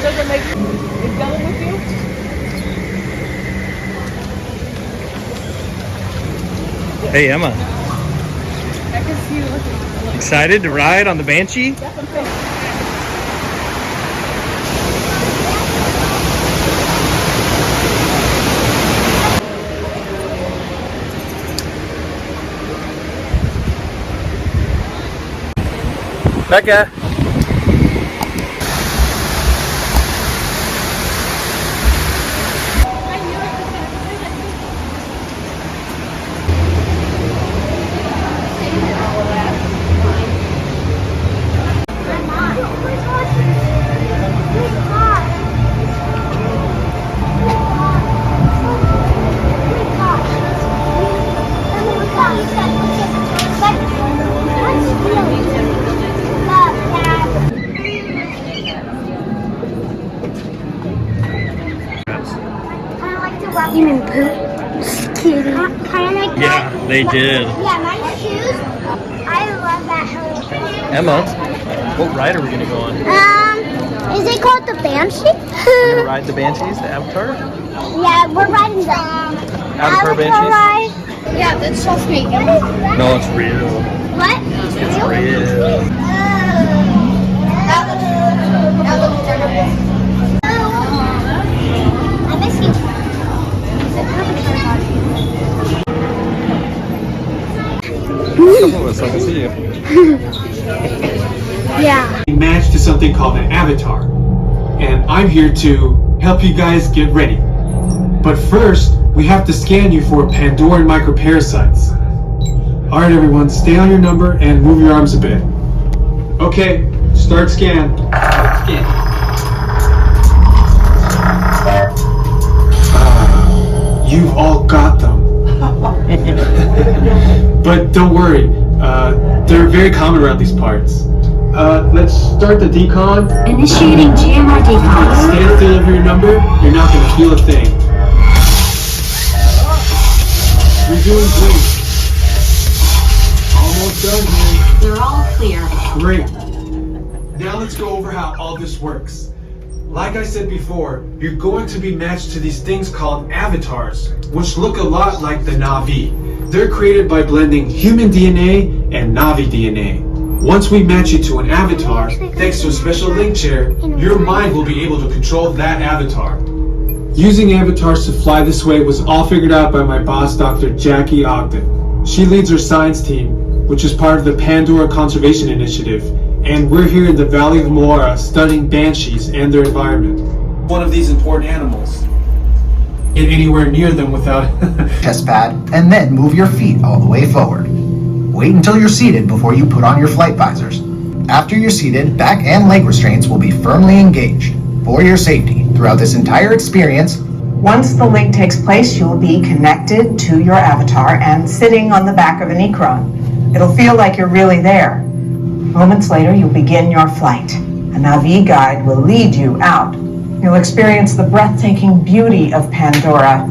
doesn't make is Dylan with you? Hey Emma, I can see you looking. excited to ride on the Banshee? Becca. You mean boots? Kind of like Yeah, that. they did. Yeah, my shoes. I love that. Emma, what ride are we gonna go on? Is it called the Banshee? We're gonna ride the Banshees, the Avatar? Yeah, we're riding the Avatar Banshees? ride. Yeah, that's so sweet. No, it's real. What? It's real. That looks I miss you. Come on, so I can see you. Yeah. Match to something called an avatar, and I'm here to help you guys get ready. But first, we have to scan you for Pandoran microparasites. Alright everyone, stay on your number and move your arms a bit. Okay, start scan. You've all got them. But don't worry, they're very common around these parts. Let's start the decon. Initiating GMR decon. Stand still over your number, you're not going to feel a thing. You're doing great. Almost done here. They're all clear. Great. Now let's go over how all this works. Like I said before, you're going to be matched to these things called avatars, which look a lot like the Na'vi. They're created by blending human DNA and Na'vi DNA. Once we match you to an avatar, thanks to a special link chair, your mind will be able to control that avatar. Using avatars to fly this way was all figured out by my boss, Dr. Jackie Ogden. She leads our science team, which is part of the Pandora Conservation Initiative, and we're here in the Valley of Moara studying banshees and their environment. One of these important animals. Get anywhere near them without... chest pad, and then move your feet all the way forward. Wait until you're seated before you put on your flight visors. After you're seated, back and leg restraints will be firmly engaged for your safety throughout this entire experience. Once the link takes place, you will be connected to your avatar and sitting on the back of an Ikron. It'll feel like you're really there. Moments later, you'll begin your flight. A Na'vi guide will lead you out. You'll experience the breathtaking beauty of Pandora.